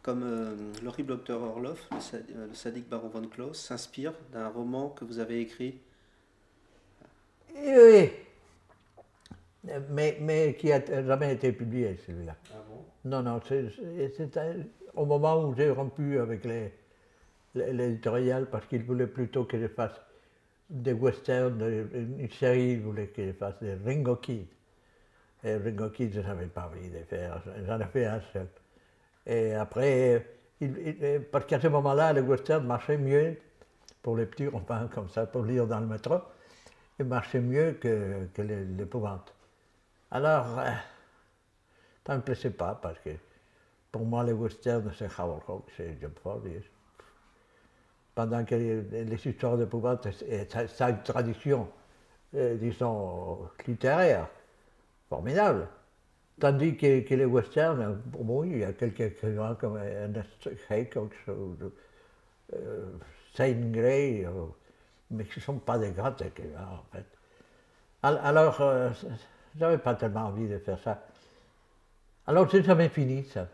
comme l'horrible docteur Orloff, le sadique baron von Klaus, s'inspire d'un roman que vous avez écrit. Oui, mais qui n'a jamais été publié, celui-là. Ah bon? Non, non, au moment où j'ai rompu avec l'éditorial, parce qu'il voulait plutôt que je fasse des westerns, une série, il voulait que je fasse des Ringo Kid. Et Ringo Kid, je n'avais pas envie de faire, j'en ai fait un seul. Et après, parce qu'à ce moment-là, le western marchait mieux pour les petits, enfin comme ça, pour lire dans le métro, il marchait mieux que l'épouvante. Alors, ça ne me plaisait pas, parce que pour moi, les westerns, c'est Howard Hawks, c'est Jump Forward. Pendant que les histoires d'épouvante, ça a une tradition, disons, littéraire, formidable. Tandis que les westerns, bon, il y a quelques écrivains comme Ernest Haycox ou Zane Grey, mais qui ne sont pas des grands écrivains, en fait. Alors, j'avais pas tellement envie de faire ça. Alors, j'ai jamais fini ça.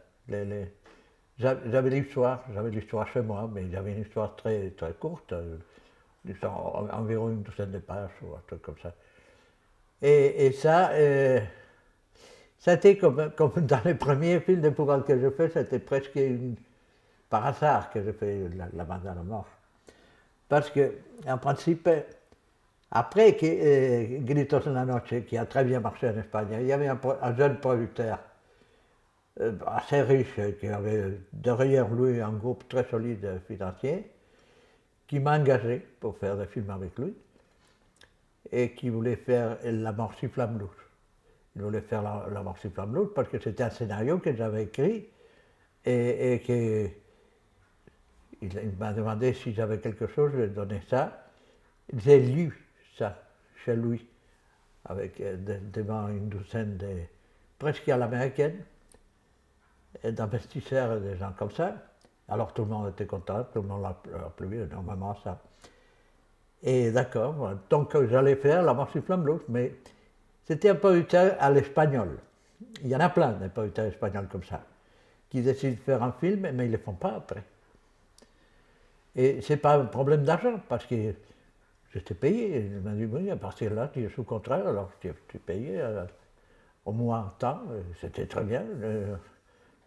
J'avais l'histoire chez moi, mais j'avais une histoire très, très courte, environ une douzaine de pages ou un truc comme ça. Et ça, c'était comme dans les premiers films d'épouvante que je fais, c'était presque par hasard que je fais la bande à la mort. Parce que, en principe, après que Gritos en la Noche, qui a très bien marché en Espagne, il y avait un jeune producteur assez riche, qui avait derrière lui un groupe très solide financier, qui m'a engagé pour faire des films avec lui, et qui voulait faire La mort sur flamme rouge. Il voulait faire La mort sur flamme rouge parce que c'était un scénario que j'avais écrit, et que il m'a demandé si j'avais quelque chose, je lui ai donné ça. J'ai lu ça chez lui, avec, devant une douzaine presque à l'américaine, d'investisseurs et des gens comme ça. Alors tout le monde était content, tout le monde l'a plu énormément ça. Et d'accord, donc j'allais faire La mort sur flamme rouge, mais c'était un producteur à l'espagnol. Il y en a plein des producteurs espagnols comme ça, qui décident de faire un film, mais ils ne le font pas après. Et ce n'est pas un problème d'argent, parce que j'étais payé. Il m'a dit, oui, à partir de là, tu es sous contrat, alors tu es payé au moins un temps, c'était très bien.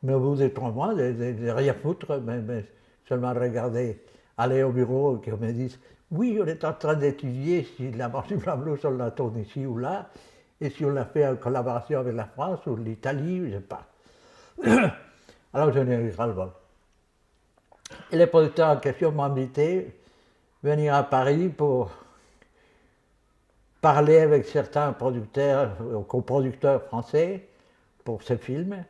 Mais au bout de 3 mois, de rien foutre, mais seulement regarder, aller au bureau, et qu'on me dise, oui, on est en train d'étudier si La mort sur flamme rouge, on la tourne ici ou là, et si on l'a fait en collaboration avec la France ou l'Italie, je ne sais pas. Alors je n'ai eu ras-le-bol. Et les producteurs en question m'ont invité à venir à Paris pour parler avec certains producteurs, coproducteurs français pour ce film.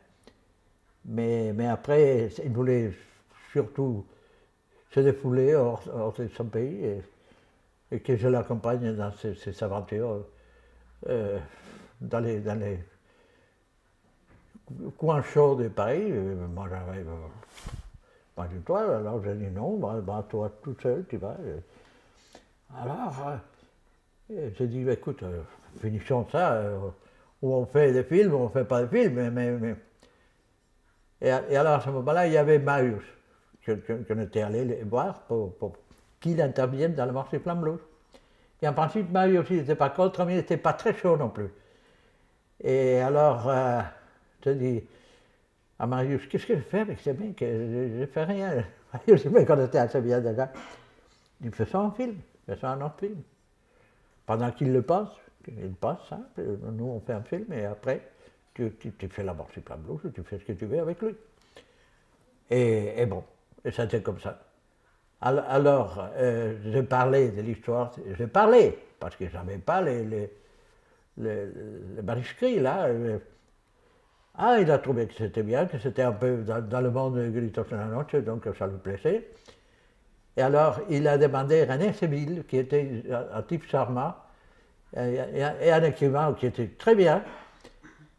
Mais après, ils voulaient surtout se défouler hors de son pays, et que je l'accompagne dans ces aventures dans les coins chauds de Paris. Moi, j'avais pas du tout, alors j'ai dit non, bah, toi tout seul, tu vas. Alors, j'ai dit, écoute, finissons ça, ou on fait des films, ou on ne fait pas de films. Et alors, à ce moment-là, il y avait Marius, qu'on était allé voir pour qu'il intervienne dans La mort sur flamme rouge. Et en principe, Marius, il n'était pas contre, mais il n'était pas très chaud non plus. Et alors, je dis à Marius, qu'est-ce que je fais avec ces mecs? Je ne fais rien. Marius, il me connaissait assez bien déjà. Il me fait ça en film, fait ça un autre film. Pendant qu'il le passe, il passe simple, nous on fait un film, et après, tu fais La mort sur flamme rouge, tu fais ce que tu veux avec lui. Et bon, et c'était comme ça. Alors, j'ai parlé de l'histoire, j'ai parlé, parce que je n'avais pas les manuscrits là. Ah, il a trouvé que c'était bien, que c'était un peu dans le monde de Gritos en la Noche, donc ça lui plaisait. Et alors, il a demandé à René Séville, qui était un type charmant, et un écrivain qui était très bien,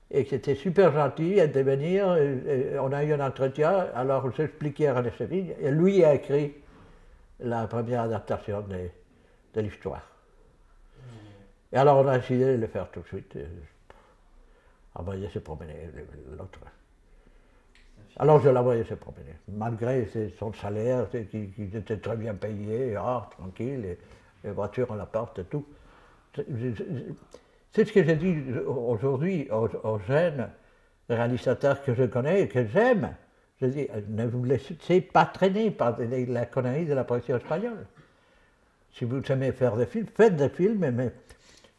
et qui était super gentil, de venir. Et on a eu un entretien, alors j'ai expliqué à René Séville, et lui a écrit la première adaptation de l'histoire. Et alors on a décidé de le faire tout de suite. Envoyer se promener l'autre. Alors je la voyais se promener, malgré son salaire, qui était très bien payé, tranquille, et les voitures à la porte et tout. C'est ce que je dis aujourd'hui aux jeunes réalisateurs que je connais et que j'aime. Je dis, ne vous laissez pas traîner par la connerie de la production espagnole. Si vous aimez faire des films, faites des films, mais ne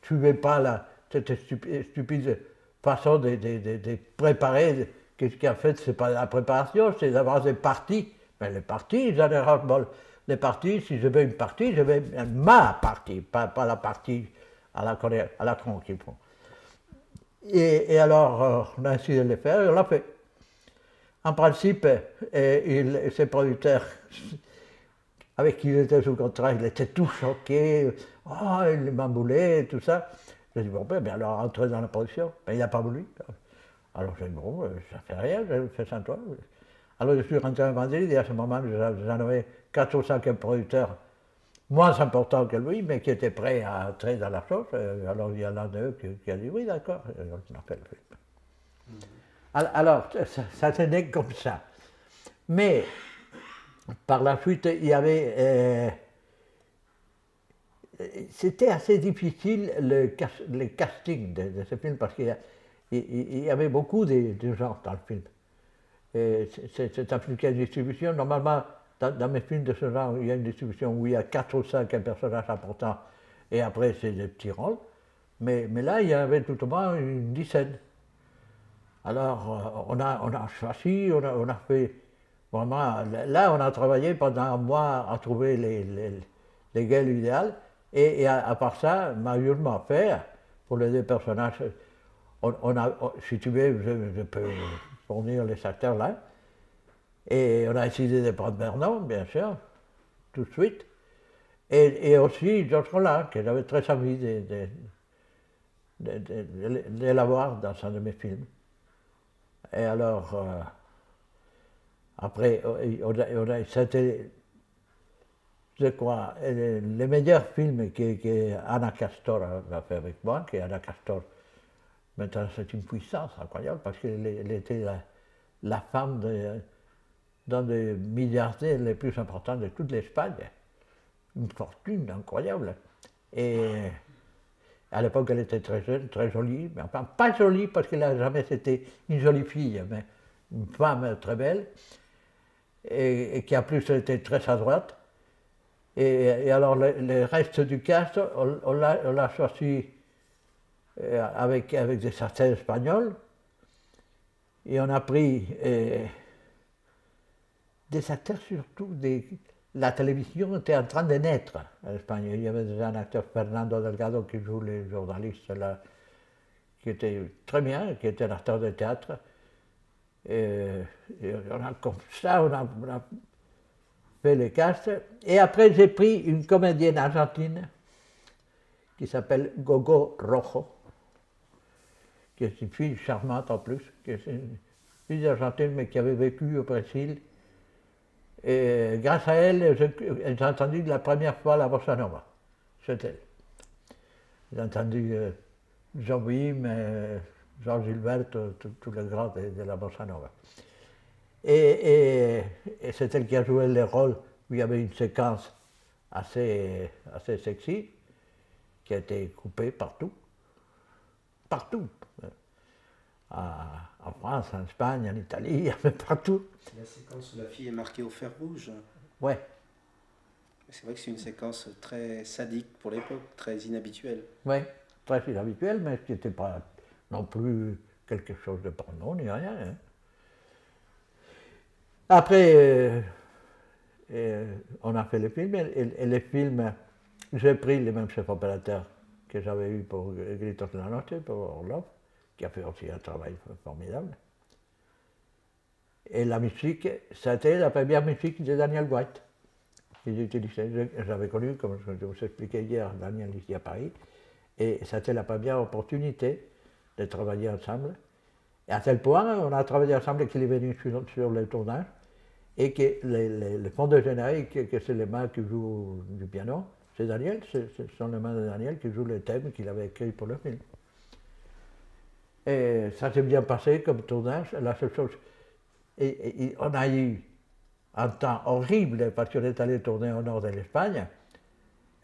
suivez pas cette stupide façon de préparer. Qu'est-ce qu'il a fait? C'est pas la préparation, c'est d'avoir des parties. Mais les parties, j'en ai ras-le-bol. Les parties, si je veux une partie, je veux ma partie, pas la partie à la con qu'ils font. Et alors, on a essayé de le faire et on l'a fait. En principe, ces producteurs avec qui il était sous contrat, il était tout choqué. Oh, il m'emboulait, tout ça. J'ai dit, bon, ben alors entrez dans la production. Mais il n'a pas voulu. Alors j'ai dit, bon, ça fait rien, je fais sans toi. Alors je suis rentré à Madrid et à ce moment, j'en avais 4 ou 5 producteurs moins importants que lui, mais qui étaient prêts à entrer dans la chose. Alors il y en a un d'eux qui a dit, oui, d'accord. Et on a fait le film. Alors, ça tenait comme ça. Mais, par la suite, il y avait... c'était assez difficile le casting de ce film parce qu'il y avait beaucoup de gens dans le film. C'est un film qui a une distribution. Normalement, dans mes films de ce genre, il y a une distribution où il y a 4 ou 5 personnages importants et après c'est des petits rôles. Mais là, il y avait tout au moins une dizaine. Alors, on a choisi, on a fait vraiment. Là, on a travaillé pendant un mois à trouver les gueules idéales. Et à part ça, malheureusement faire pour les deux personnages, si tu veux, je peux fournir les acteurs là. Et on a décidé de prendre Vernon, bien sûr, tout de suite. Et aussi Georges Roland, que j'avais très envie de l'avoir dans un de mes films. Et alors, après, c'était, je crois, le meilleur film que Anna Castor a fait avec moi, qui est Anna Castor. Maintenant, c'est une puissance incroyable parce qu'elle était la femme d'un des milliardaires les plus importants de toute l'Espagne. Une fortune incroyable. Et à l'époque, elle était très jeune, très jolie, mais enfin pas jolie parce qu'elle n'a jamais été une jolie fille, mais une femme très belle, et qui en plus était très adroite. Et alors le reste du cast, on l'a choisi avec des acteurs espagnols, et on a pris des acteurs surtout la télévision était en train de naître en Espagne. Il y avait déjà un acteur, Fernando Delgado, qui joue les journalistes là, qui était très bien, qui était un acteur de théâtre. Et on a comme ça, on a fait les castes. Et après, j'ai pris une comédienne argentine qui s'appelle Gogo Rojo, qui est une fille charmante en plus, qui est une fille argentine mais qui avait vécu au Brésil. Et grâce à elle, j'ai entendu la première fois la bossa nova. C'est elle. J'ai entendu Jobim, Jean Gilberto, tous les grands de la bossa nova. Et c'est elle qui a joué le rôle où il y avait une séquence assez sexy, qui a été coupée partout. Partout. En France, en Espagne, en Italie, partout. C'est la séquence où la fille est marquée au fer rouge. Ouais. C'est vrai que c'est une séquence très sadique pour l'époque, très inhabituelle. Oui, très inhabituelle, mais qui n'était pas non plus quelque chose de porno ni rien. Hein. Après, on a fait le film, et le film, j'ai pris le même chef opérateur que j'avais eu pour Gritos de la Noche, pour Orlov, qui a fait aussi un travail formidable. Et la musique, c'était la première musique de Daniel White, que j'utilisais. J'avais connu, comme je vous expliquais hier, Daniel ici à Paris, et c'était la première opportunité de travailler ensemble. Et à tel point, on a travaillé ensemble qu'il est venu sur le tournage, et que le fond de générique, que c'est les mains qui jouent du piano, c'est Daniel, ce sont les mains de Daniel qui jouent le thème qu'il avait écrit pour le film. Et ça s'est bien passé comme tournage. La seule chose, Et on a eu un temps horrible parce qu'on est allé tourner au nord de l'Espagne,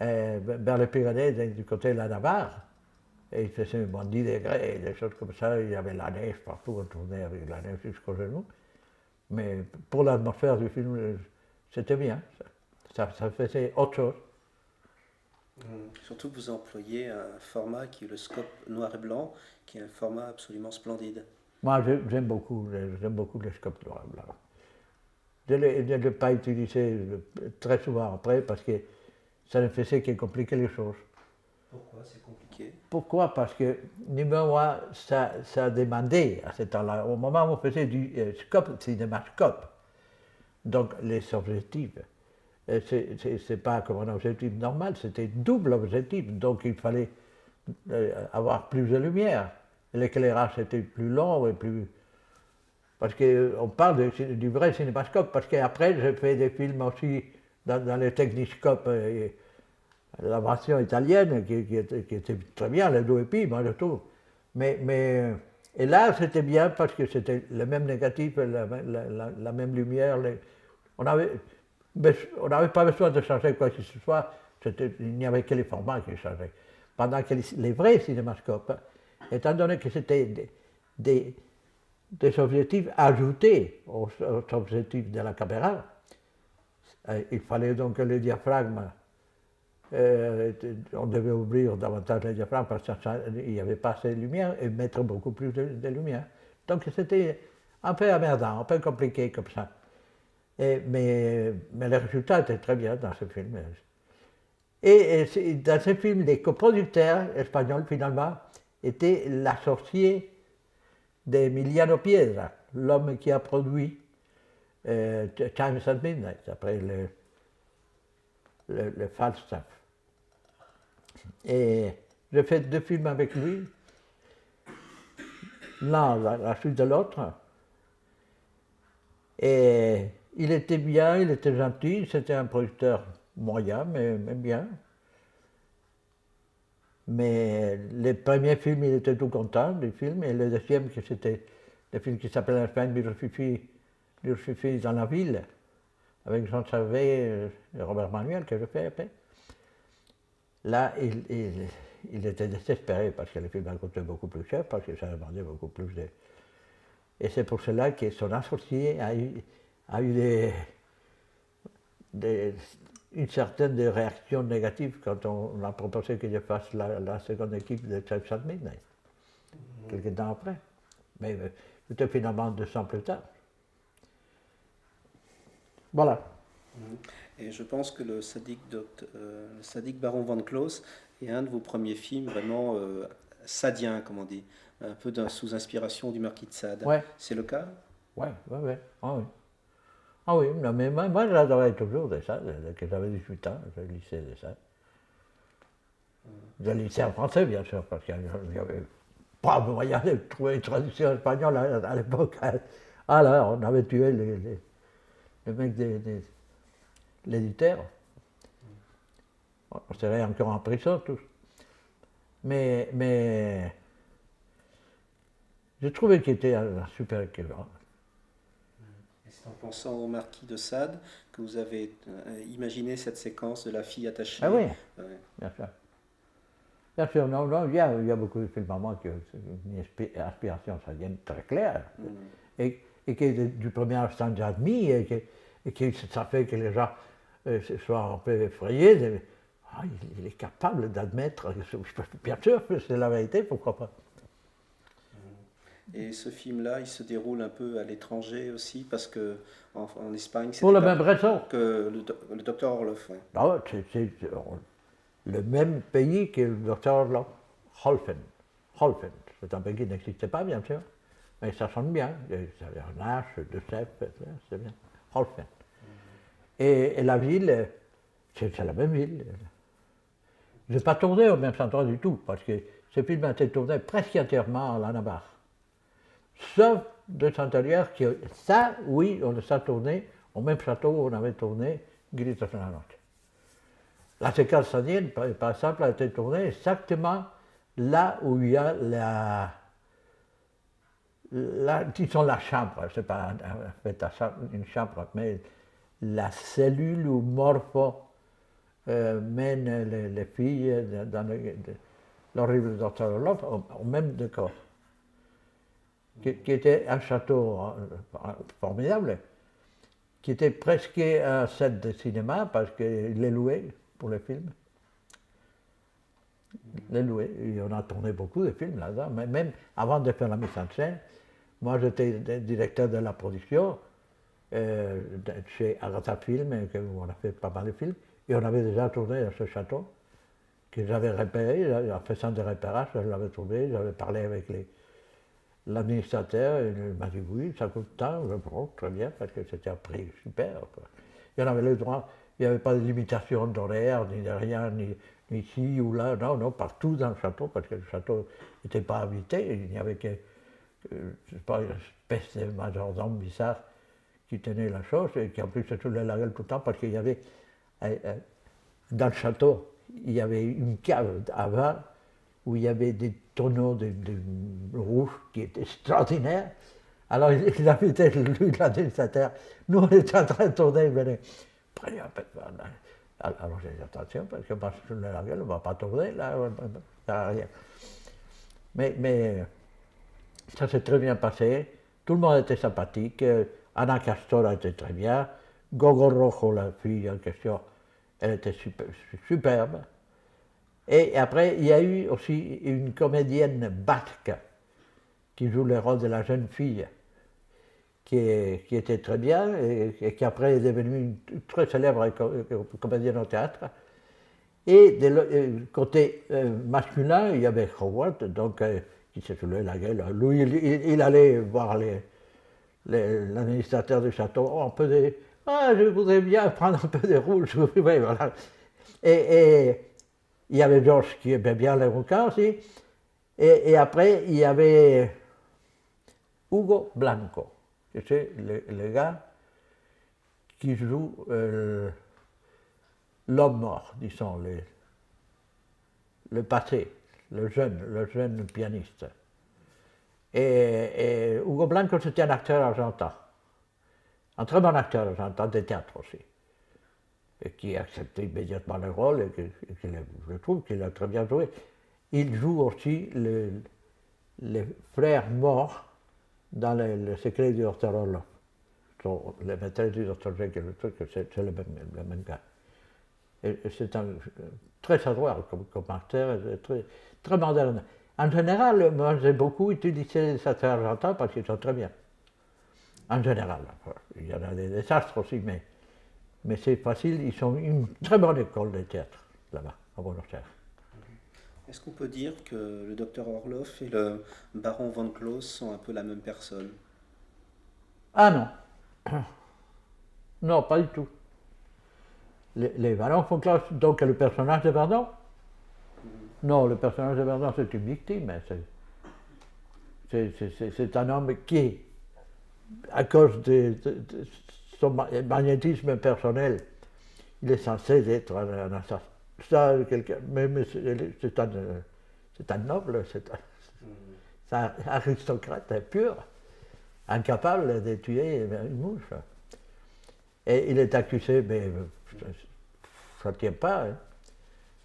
vers les Pyrénées, du côté de la Navarre. Et il faisait moins 10 degrés, des choses comme ça. Il y avait la neige partout, on tournait avec la neige jusqu'aux genoux. Mais pour l'atmosphère du film, c'était bien. Ça faisait autre chose. Surtout que vous employez un format qui est le scope noir et blanc, qui est un format absolument splendide. Moi, j'aime beaucoup les scopes noir et blanc. Je ne l'ai pas utilisé très souvent après parce que ça ne faisait que compliquer les choses. Pourquoi c'est compliqué? Pourquoi? Parce que, numéro un, ça demandait à ce temps-là, au moment où on faisait du scope, cinémascope, donc les objectifs, c'est pas comme un objectif normal, c'était double objectif, donc il fallait avoir plus de lumière. L'éclairage était plus long et plus... Parce qu'on parle du vrai cinémascope, parce qu'après j'ai fait des films aussi dans les techniscopes, la version italienne qui était très bien, les deux épis, moi je trouve. Et là c'était bien parce que c'était le même négatif, la même lumière. On n'avait pas besoin de changer quoi que ce soit, il n'y avait que les formats qui changeaient. Pendant que les vrais cinémascopes, étant donné que c'était des objectifs ajoutés aux objectifs de la caméra, il fallait donc que le diaphragme, on devait ouvrir davantage le diaphragme parce qu'il n'y avait pas assez de lumière et mettre beaucoup plus de lumière. Donc c'était un peu emmerdant, un peu compliqué comme ça. Mais le résultat était très bien dans ce film. Et dans ce film, les coproducteurs espagnols, finalement, étaient l'associé d'Emiliano Piedra, l'homme qui a produit Times at Midnight, après le Falstaff. Et j'ai fait 2 films avec lui, l'un à la suite de l'autre. Et il était bien, il était gentil, c'était un producteur moyen, mais bien. Mais les premiers films, il était tout content du film, et le deuxième, c'était le film qui s'appelait en Espagne Fifi dans la ville, avec Jean Charvet et Robert Manuel, que je fais après. Là, il était désespéré parce que le film a coûté beaucoup plus cher, parce que ça demandait beaucoup plus de... Et c'est pour cela que son associé a eu une certaine réaction négative quand on a proposé que je fasse la seconde équipe de Times at Midnight, quelques temps après. Mais c'était finalement 2 ans plus tard. Voilà. Et je pense que le sadique baron Van Close est un de vos premiers films vraiment sadien, comme on dit, un peu sous inspiration du Marquis de Sade. Ouais. C'est le cas? Ouais. Ah oui. Ah oui, non, mais moi j'adorais toujours de ça, dès que j'avais 18 ans, je lisais de ça. Je lisais en français, bien sûr, parce qu'il n'y avait pas moyen de trouver une traduction espagnole à l'époque. Ah là, on avait tué les mecs de l'éditeur. On serait encore en prison tous. Mais je trouvais qu'il était un super écrivain. C'est en pensant au Marquis de Sade que vous avez imaginé cette séquence de la fille attachée. Ah oui, bien sûr. Bien sûr, non, il y a beaucoup de films à moi qui ont une inspiration sadienne très claire. Et qui du premier instant j'ai admis, et que ça fait que les gens soient un peu effrayés. Il est capable d'admettre, bien sûr, c'est la vérité, pourquoi pas. Et ce film-là, il se déroule un peu à l'étranger aussi, parce que en Espagne, pour la même raison que le docteur Orloff. Ouais. Ah, c'est le même pays que le docteur Orloff, Holfen. C'est un pays qui n'existait pas, bien sûr, mais ça sonne bien. Ça avait un H, 2 F, c'est bien. Holfen. Et la ville, c'est la même ville. Je n'ai pas tourné au même endroit du tout, parce que ce film a été tourné presque entièrement à la Navarre. Sauf de Saint-Alière, ça, oui, on les a tournés au même château où on avait tourné Gritos en la noche. La séquence sadienne, par exemple, a été tournée exactement là où il y a disons la chambre, c'est pas en fait une chambre, mais la cellule où Morpho mène les filles dans l'horrible Docteur Orloff au même décor, qui était un château formidable, qui était presque un set de cinéma parce qu'il les louait pour les films. Les louait. Et on a tourné beaucoup de films là-dedans, mais même avant de faire la mise en scène, moi j'étais directeur de la production chez Agatha Film, où on a fait pas mal de films, et on avait déjà tourné à ce château que j'avais repéré, en faisant des repérages, je l'avais trouvé, j'avais parlé avec l'administrateur, et il m'a dit oui, ça coûte tant, je bon, très bien, parce que c'était un prix super. Quoi. Et on avait le droit, il n'y avait pas de limitation d'horaire, ni de rien, ni ici ou là, non, partout dans le château, parce que le château n'était pas habité, il n'y avait que, je sais pas, une espèce de majordome bizarre qui tenait la chose, et qui en plus se soulevait la gueule tout le temps, parce qu'il y avait, dans le château, il y avait une cave avant, où il y avait des tonneaux de rouge qui étaient extraordinaires. Alors il invitait lui, l'administrateur. Nous, on était en train de tourner, il venait. Prenez un peu de vin. Alors j'ai dit attention, parce que moi, je la gueule, on ne va pas tourner, là, ça n'a rien. Mais ça s'est très bien passé. Tout le monde était sympathique. Anna Castor était très bien. Gogo Rojo, la fille en question, elle était superbe. Et après, il y a eu aussi une comédienne basque qui joue le rôle de la jeune fille, qui était très bien et qui après est devenue une très célèbre comédienne au théâtre. Et du côté masculin, il y avait Howard, donc, qui s'est soulevé la gueule. Lui, il allait voir l'administrateur du château. Oh, je voudrais bien prendre un peu de rouge. Oui, voilà. Et il y avait Georges qui aimait bien les rouquins aussi. Et après, il y avait Hugo Blanco, c'est le gars qui joue l'homme mort, disons, le passé, le jeune pianiste. Et Hugo Blanco, c'était un acteur argentin, un très bon acteur argentin de théâtre aussi, et qui a accepté immédiatement le rôle, et je trouve qu'il a très bien joué. Il joue aussi le frère mort dans le secret du Docteur Orloff. Le maîtresse du Docteur Jekyll, le truc, c'est le même gars. Et c'est très adroit comme acteur, très, très moderne. En général, moi j'ai beaucoup utilisé les acteurs argentins parce qu'ils sont très bien. En général, il y en a des désastres aussi, mais c'est facile, ils sont une très bonne école de théâtre là-bas, à Buenos Aires. Est-ce qu'on peut dire que le docteur Orloff et le baron Van Close sont un peu la même personne? Ah non, non, pas du tout. Les barons Von Close, donc le personnage de Verdun? Non, le personnage de Verdun, c'est une victime. C'est un homme qui, à cause de son magnétisme personnel, il est censé être un assassin. Mais c'est un noble, c'est un aristocrate pur, incapable de tuer une mouche. Et il est accusé, mais ça ne tient pas. Hein.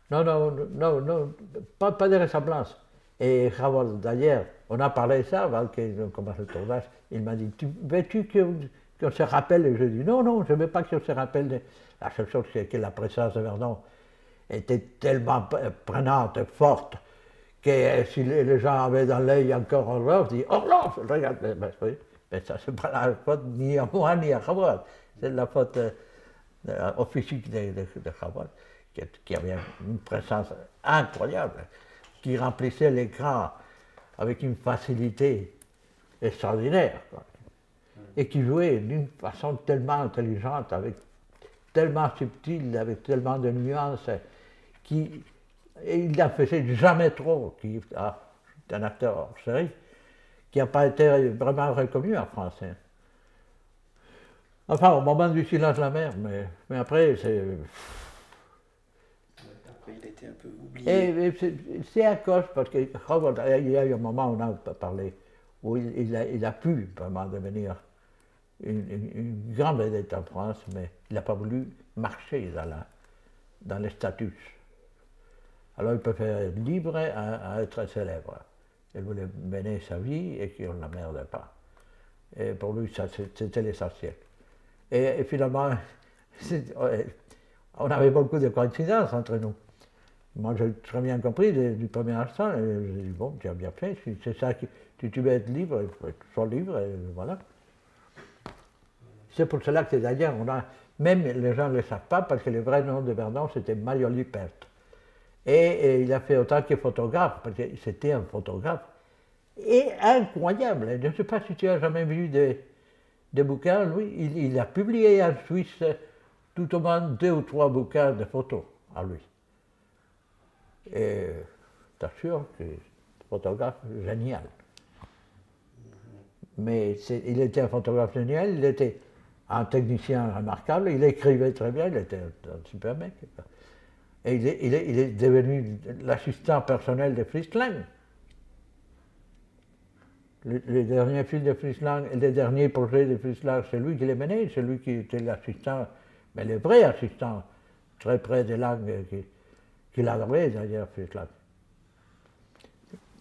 Non, pas de ressemblance. Et Howard, d'ailleurs, on a parlé de ça avant qu'on commence le tournage. Il m'a dit, veux-tu qu'on se rappelle? Et je dis, non, je ne veux pas qu'on se rappelle. La seule chose, c'est que la présence de Verdun était tellement prenante, forte, que si les gens avaient dans l'œil encore Orloff, disent, Orloff, regarde, oui, mais ça, c'est pas la faute ni à moi ni à Howard. C'est la faute au physique de Howard, qui avait une présence incroyable, qui remplissait l'écran avec une facilité extraordinaire, quoi. Et qui jouait d'une façon tellement intelligente, tellement subtile, avec tellement de nuances, et il n'en faisait jamais trop. C'est un acteur hors série qui n'a pas été vraiment reconnu en français. Enfin, au moment du silence de la mer, mais après, c'est. Après, il a été un peu oublié. Et c'est à cause, parce que il y a eu un moment où on a parlé, où il a pu vraiment devenir une grande vedette en France, mais il n'a pas voulu marcher dans les statuts. Alors il préférait être libre à être célèbre. Il voulait mener sa vie et qu'on ne l'emmerde pas. Et pour lui, ça, c'était l'essentiel. Et finalement, on avait beaucoup de coïncidences entre nous. Moi, j'ai très bien compris du premier instant. J'ai dit, bon, tu as bien fait. Si c'est ça, si tu veux être libre, il faut être soit libre, et voilà. C'est pour cela que d'ailleurs, même les gens ne le savent pas, parce que le vrai nom de Verdon, c'était Mario Lippert. Et il a fait autant que photographe, parce que c'était un photographe. Et incroyable, je ne sais pas si tu as jamais vu des bouquins, lui, il a publié en Suisse tout au moins 2 ou 3 bouquins de photos à lui. Et t'assure que c'est un photographe génial. Mais il était un photographe génial, il était un technicien remarquable, il écrivait très bien, il était un super mec. Et il est devenu l'assistant personnel de Fritz Lang. Les derniers films de Fritz Lang et les derniers projets de Fritz Lang, c'est lui qui les menait, c'est lui qui était l'assistant, mais le vrai assistant, très près de Lang, qu'il adorait d'ailleurs, Fritz Lang.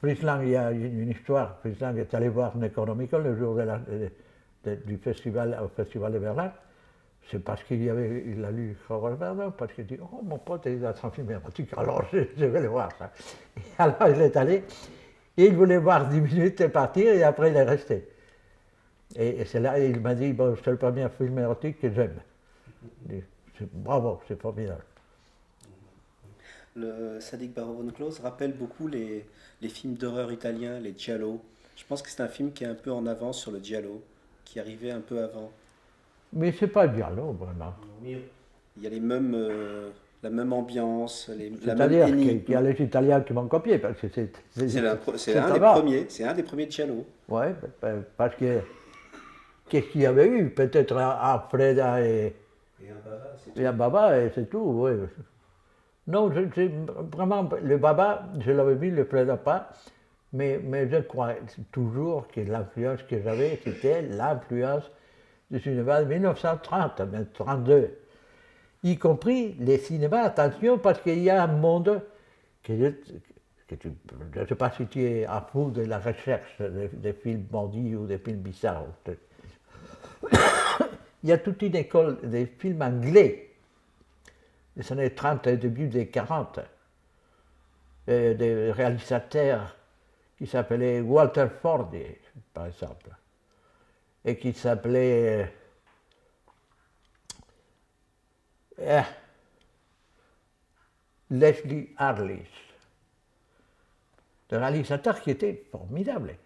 Fritz Lang, il y a une histoire, Fritz Lang est allé voir Necronomicon le jour du festival, au festival de Berlin. C'est parce qu'il a lu Robert Verdon, parce qu'il dit, oh mon pote, il a son film érotique, alors je vais le voir ça. Et alors il est allé, et il voulait voir 10 minutes et partir, et après il est resté. Et c'est là, il m'a dit, bon, c'est le premier film érotique que j'aime. Bravo, c'est formidable. Le Sadik Baron von Close rappelle beaucoup les films d'horreur italiens, les giallo. Je pense que c'est un film qui est un peu en avance sur le giallo, qui arrivait un peu avant. Mais c'est pas Diallo, vraiment. Oui. Il y a la même ambiance, la même C'est-à-dire énigme. qu'il y a les Italiens qui m'ont copié, parce que C'est un des premiers giallo. Oui, parce que qu'est-ce qu'il y avait eu? Peut-être un Freda et un Baba, et c'est tout, oui. Non, vraiment, le Baba, je l'avais vu, le Freda pas, mais je crois toujours que l'influence que j'avais, c'était l'influence du cinéma de 1930, 1932. Y compris les cinémas, attention, parce qu'il y a un monde que je ne sais pas si tu es à fond de la recherche des films bandits ou des films bizarres. Il y a toute une école des films anglais des années 30 et début des 40, des réalisateurs qui s'appelaient Walter Fordy, par exemple, et qui s'appelait Leslie Harris, des réalisateurs qui étaient formidables.